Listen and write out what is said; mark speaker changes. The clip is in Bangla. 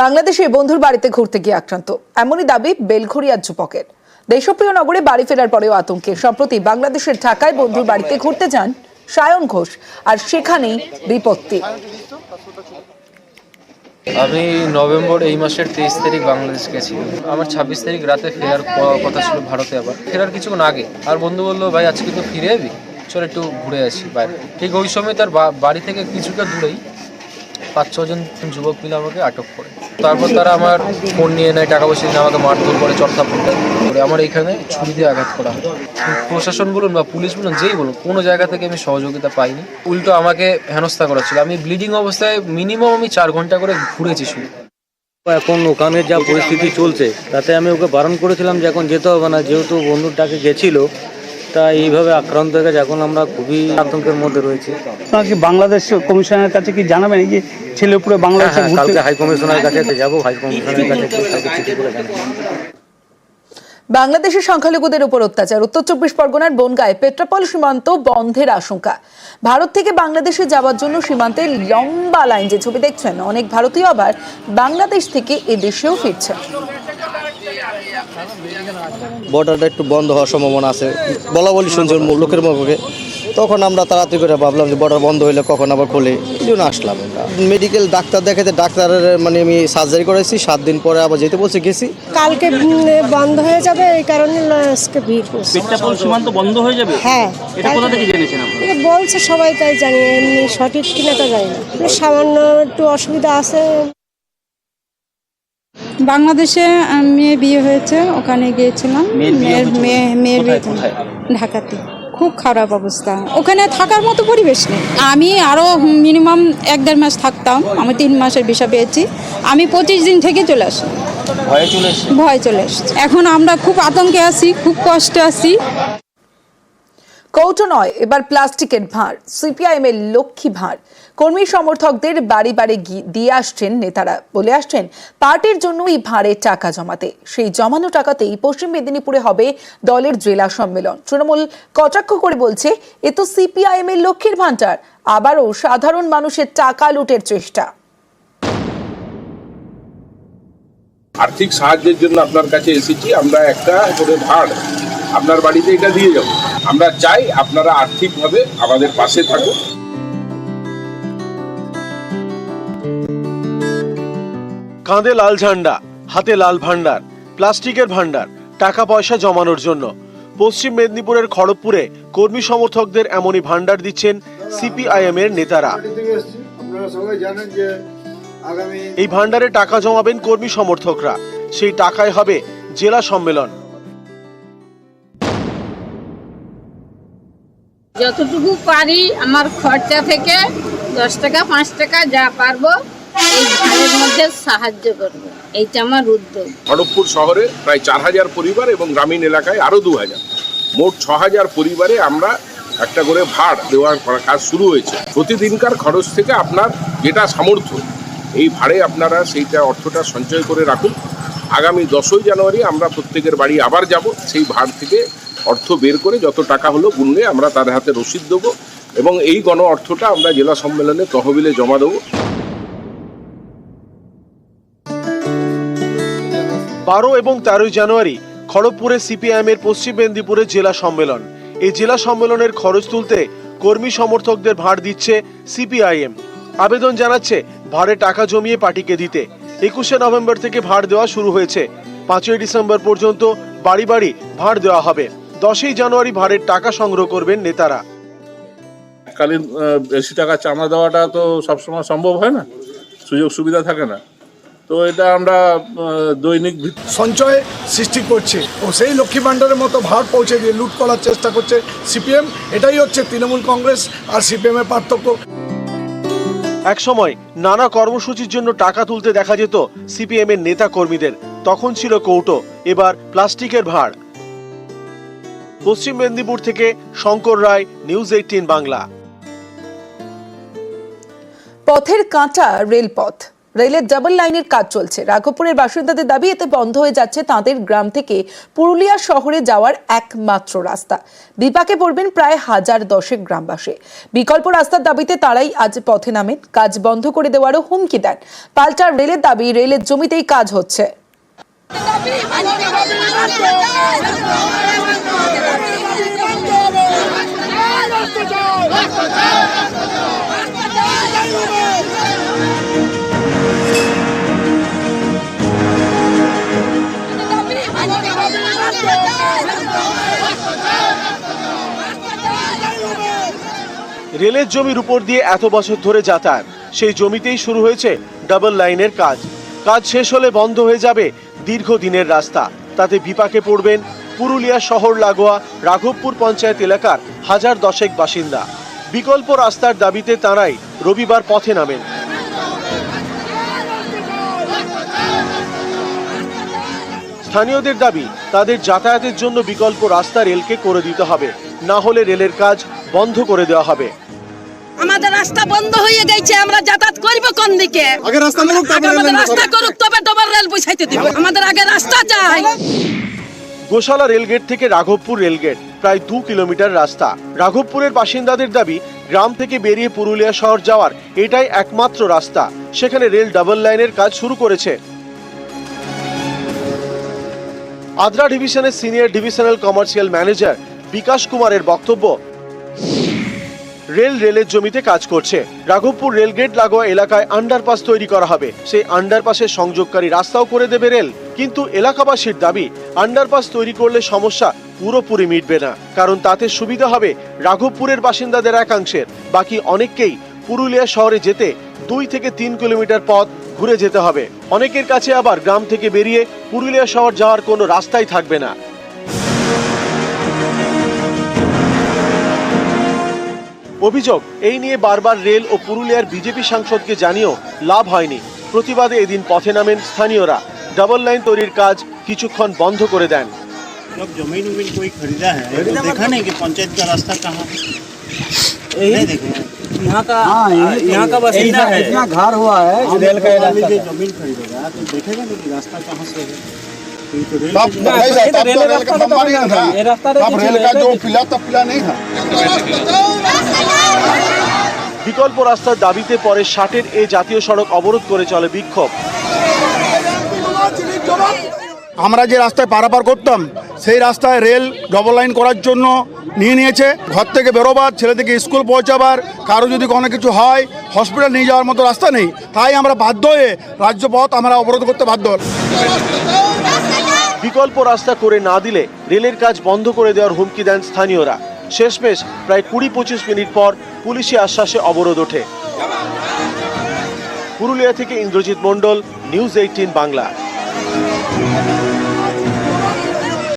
Speaker 1: বাংলাদেশে বন্ধুর বাড়িতে ঘুরতে গিয়ে আক্রান্ত, এমনই দাবি বেলঘরিয়ার যুবকের। দেশপ্রিয় নগরে বাড়ি ফেরার পরেও আতঙ্কে। সম্প্রতি বাংলাদেশের ঢাকায় বন্ধুর বাড়িতে ঘুরতে যান সায়ন ঘোষ, আর সেখানেই বিপত্তি।
Speaker 2: আমি নভেম্বর এই মাসের 23 তারিখ বাংলাদেশ গেছি। আমার 26 তারিখ রাতে ফেরার কথা ছিল ভারতে। আবার ফেরার কিছুক্ষণ আগে আর বন্ধু বললো, ভাই আজকে তো ফিরে যাবি, চল একটু ঘুরে আসি বাইরে। ঠিক ওই সময় তার বাড়ি থেকে কিছুটা দূরেই 5-6 জন যুবক মিলে আমাকে আটক করে। তারপর তারা আমার ফোন নিয়ে নেয়, টাকা পয়সা নিয়ে আমাকে মারধর করে, চড়থাপ্পড় করে আমার এইখানে ছুরি দিয়ে আঘাত করা হয়। প্রশাসন বলুন বা পুলিশ বলুন, যেই বলুন, কোনো জায়গা থেকে আমি সহযোগিতা পাইনি। উল্টো আমাকে হেনস্থা করা ছিল। আমি ব্লিডিং অবস্থায় মিনিমাম 4 ঘন্টা করে ঘুরেছি শুধু।
Speaker 3: এখন ওখানে যা পরিস্থিতি চলছে তাতে আমি ওকে বারণ করেছিলাম যে এখন যেতে হবে না, যেহেতু বন্ধুর ডাকে গেছিল। তা এইভাবে আক্রান্ত হয়ে গেছে, এখন আমরা খুবই আতঙ্কের মধ্যে রয়েছি।
Speaker 4: কি বাংলাদেশ কমিশনের কাছে কি জানাবেন এই যে ছেলে উপরে বাংলাদেশে?
Speaker 3: কালকে হাই কমিশনের কাছে যাবো, হাই কমিশনের কাছে চিঠি করে জানাবো।
Speaker 1: বাংলাদেশের সংখ্যালঘুদের উপর অত্যাচার। উত্তর 24 পরগনার বনগাঁয় পেট্রাপল সীমান্ত বন্ধের আশঙ্কা। ভারত থেকে বাংলাদেশে যাওয়ার জন্য সীমান্তে লম্বা লাইন, যে ছবি দেখছেন। অনেক ভারতীয় আবার বাংলাদেশ থেকে এদেশেও ফিরছেন।
Speaker 5: বর্ডারটা একটু বন্ধ হওয়ার সম্ভাবনা আছে বলা বলি শুনছি লোকের মুখে। তখন আমরা তাড়াতাড়ি করে ভাবলাম যে বর্ডার বন্ধ হইলে কখন আবার খোলে, এই জন্য আসলাম। মেডিকেল ডাক্তার দেখাতে ডাক্তারের আমি সার্জারি করেছি, 7 দিন পরে আবার যেতে বলছে, গেছি।
Speaker 6: কালকে বন্ধ হয়ে যাবে, এই কারণে আজকে ভিড় করছে।
Speaker 4: পেট্রাপল সীমান্ত বন্ধ হয়ে যাবে?
Speaker 6: হ্যাঁ,
Speaker 4: এটা কোথা থেকে জেনেছেন আপনি?
Speaker 6: বলছে সবাই, তাই জানি, এমনি সঠিক কিনা তা জানি না। সামান্য একটু অসুবিধা আছে।
Speaker 7: বাংলাদেশে মেয়ে বিয়ে হয়েছে, ওখানে গিয়েছিলাম। মেয়ের বিয়ে ঢাকাতে। খুব খারাপ অবস্থা, ওখানে থাকার মতো পরিবেশ নেই। আমি আরও মিনিমাম 1-1.5 মাস থাকতাম। আমি 3 মাসের ভিসা পেয়েছি। আমি 25 দিন থেকে চলে আসি। ভয় চলে আসছে। এখন আমরা খুব আতঙ্কে আছি, খুব কষ্টে আছি।
Speaker 1: কৌটো নয়, এবার প্লাস্টিকের ভাঁড়। সিপিআইএম এর লক্ষ্মী ভাঁড় কর্মী সমর্থকদের বাড়ি বাড়ি দিয়ে আসছেন নেতারা। বলে আসছেন পার্টির জন্য এই ভাঁড়ে টাকা জমাতে। সেই জমানো টাকাতেই পশ্চিম মেদিনীপুরে হবে দলের জেলা সম্মেলন। তৃণমূল কটাক্ষ করে বলছে, এ তো সিপিআইএম এর লক্ষ্মীর ভাণ্ডার, আবারও সাধারণ মানুষের টাকা লুটের চেষ্টা।
Speaker 8: আর্থিক সাহায্যের জন্য আপনার কাছে এসেছি। আমরা একটা করে ভাড় আপনার বাড়িতে এটা দিয়ে যাব। আমরা চাই আপনারা আর্থিকভাবে আমাদের পাশে থাকুন।
Speaker 9: কাঁধে লাল ঝান্ডা, হাতে লাল ভান্ডার, প্লাস্টিকের ভান্ডার, টাকা পয়সা জমানোর জন্য। পশ্চিম মেদিনীপুরের খড়গপুরে কর্মী সমর্থকদের এমনই ভান্ডার দিচ্ছেন সিপিআইএম এর নেতারা। এই ভান্ডারে টাকা জমাবেন কর্মী সমর্থকরা। সেই টাকায় হবে জেলা সম্মেলন।
Speaker 7: যতটুকু পারি আমার খরচা থেকে 10 টাকা 5 টাকা যা পারবো এই ভাড়ের মধ্যে সাহায্য করব। এইটা আমার উদ্যোগ।
Speaker 8: খড়গপুর শহরে প্রায় 4000 পরিবার এবং গ্রামীণ এলাকায় আরো 2000, মোট 6000 পরিবারে আমরা একটা করে ভাড় দেওয়ার কাজ শুরু হয়েছে। প্রতিদিনকার খরচ থেকে আপনার যেটা সামর্থ্য, এই ভাড়ে আপনারা সেইটা অর্থটা সঞ্চয় করে রাখুন। আগামী 10ই জানুয়ারি আমরা প্রত্যেকের বাড়ি আবার যাব। সেই ভাড় থেকে অর্থ বের করে যত টাকা হলো গুনলে আমরা তাদের হাতে রসিদ দেবো এবং এই গণ অর্থটা আমরা জেলা সম্মেলনে তহবিলে জমা দেবো।
Speaker 9: 12 এবং 13 জানুয়ারি খড়গপুরে সিপিআইএম এর পশ্চিম মেদিনীপুরে জেলা সম্মেলন। এই জেলা সম্মেলনের খরচ তুলতে কর্মী সমর্থকদের ভাড় দিচ্ছে সিপিআইএম। আবেদন জানাচ্ছে ভাড়ে টাকা জমিয়ে পার্টিকে দিতে। 21শে নভেম্বর থেকে ভাড় দেওয়া শুরু হয়েছে। 5ই ডিসেম্বর পর্যন্ত বাড়ি বাড়ি ভাড় দেওয়া হবে। 10ই জানুয়ারি ভাড়ের টাকা সংগ্রহ করবেন নেতারা।
Speaker 8: কালীন বেশি টাকা চাঁদা দেওয়াটা তো সবসময় সম্ভব হয় না, সুযোগ সুবিধা থাকে না। তো এটা আমরা দৈনিক
Speaker 10: সঞ্চয় সৃষ্টি করছে ও সেই লক্ষ্মী ভাণ্ডারের মতো ভাড় পৌঁছে দিয়ে লুট করার চেষ্টা করছে সিপিএম। এটাই হচ্ছে তৃণমূল কংগ্রেস আর সিপিএম এর পার্থক্য।
Speaker 9: এক সময় নানা কর্মসূচির জন্য টাকা তুলতে দেখা যেত সিপিএম এর নেতা কর্মীদের। তখন ছিল কৌটো, এবার প্লাস্টিকের ভাড়। পশ্চিম মেদিনীপুর থেকে শঙ্কর রায়, নিউজ 18 বাংলা।
Speaker 1: পথের কাঁটা রেলপথ। রেলের ডাবল লাইনের কাজ চলছে। রাঘবপুরের বাসিন্দাদের দাবি, এতে বন্ধ হয়ে যাচ্ছে তাদের গ্রাম থেকে পুরুলিয়া শহরে যাওয়ার একমাত্র রাস্তা। বিপাকে পড়বেন প্রায় 1010 গ্রামবাসী। বিকল্প রাস্তার দাবিতে তারাই আজ পথে নামেন। কাজ বন্ধ করে দেওয়ারও হুমকি দেন। পাল্টা রেলের দাবি, রেলের জমিতেই কাজ হচ্ছে।
Speaker 9: রেলের জমির উপর দিয়ে এত বছর ধরে যাতায়াত, সেই জমিতেই শুরু হয়েছে ডাবল লাইনের কাজ। কাজ শেষ হলে বন্ধ হয়ে যাবে দীর্ঘদিনের রাস্তা। তাতে বিপাকে পড়বেন পুরুলিয়া শহর লাগোয়া রাঘবপুর পঞ্চায়েত এলাকার 1010 বাসিন্দা। বিকল্প রাস্তার দাবিতে তাঁরাই রবিবার পথে নামেন। স্থানীয়দের দাবি, তাদের যাতায়াতের জন্য বিকল্প রাস্তা রেলকে করে দিতে হবে, না হলে রেলের কাজ বন্ধ করে দেওয়া হবে।
Speaker 6: আমাদের রাস্তা বন্ধ হয়ে গেছে, আমরা যাতায়াত করব কোন দিকে?
Speaker 10: আগে রাস্তা করুক,
Speaker 6: রাস্তা করুক, তবে ডবল রেল বসাইতে দিব। আমাদের আগে রাস্তা চাই।
Speaker 9: গোশালা রেলগেট থেকে রাঘবপুর রেলগেট প্রায় 2 কিলোমিটার রাস্তা। রাঘবপুরের বাসিন্দাদের দাবি, গ্রাম থেকে বেরিয়ে পুরুলিয়া শহর যাওয়ার এটাই একমাত্র রাস্তা। সেখানে রেল ডাবল লাইনের কাজ শুরু করেছে। আদ্রা ডিভিশনের সিনিয়র ডিভিশনাল কমার্শিয়াল ম্যানেজার বিকাশ কুমারের বক্তব্য, রেলের জমিতে কাজ করছে। রাঘবপুর রেলগেট লাগোয়া এলাকায় আন্ডারপাস তৈরি করা হবে। সেই আন্ডারপাসের সংযোগকারী রাস্তাও করে দেবে রেল। কিন্তু এলাকাবাসীর দাবি, আন্ডারপাস তৈরি করলে সমস্যা পুরোপুরি মিটবে না, কারণ তাতে সুবিধা হবে রাঘবপুরের বাসিন্দাদের একাংশের। বাকি অনেককেই পুরুলিয়া শহরে যেতে 2 থেকে 3 কিলোমিটার পথ ঘুরে যেতে হবে। অনেকের কাছে আবার গ্রাম থেকে বেরিয়ে পুরুলিয়া শহর যাওয়ার কোনো রাস্তাই থাকবে না। অভিযোগ, এই নিয়ে বারবার রেল ও পুরুলিয়ার বিজেপি সাংসদকে জানিয়েও লাভ হয়নি। প্রতিবাদে এদিন পথে নামেন স্থানীয়রা। ডাবল লাইন তৈরির কাজ কিছুক্ষণ বন্ধ করে দেন।
Speaker 11: जमीन उमीन कोई खरीदा है तो देखा नहीं कि पंचायत का रास्ता कहाँ नहीं देखे यहाँ का बासिंदा है, इतना घर हुआ है रेल का जमीन खरीदेगा तो देखेगा नहीं कि रास्ता कहाँ से है।
Speaker 9: বিকল্প রাস্তার দাবিতে পরে 60-এর এই জাতীয় সড়ক অবরোধ করে চলে বিক্ষোভ।
Speaker 10: আমরা যে রাস্তায় পারাপার করতাম, সেই রাস্তায় রেল ডবল লাইন করার জন্য নিয়েছে। ঘর থেকে বেরোবার, ছেলে থেকে স্কুল পৌঁছাবার, কারো যদি কোনো কিছু হয় হসপিটাল নিয়ে যাওয়ার মতো রাস্তা নেই। তাই আমরা বাধ্য হয়ে রাজ্যপথ আমরা অবরোধ করতে বাধ্য।
Speaker 9: বিকল্প রাস্তা করে না দিলে রেলের কাজ বন্ধ করে দেওয়ার হুমকি দেন স্থানীয়রা। শেষমেশ প্রায় 20-25 মিনিট পর পুলিশি আশ্বাসে অবরোধ ওঠে। পুরুলিয়া থেকে ইন্দ্রজিৎ মণ্ডল, নিউজ 18 বাংলা।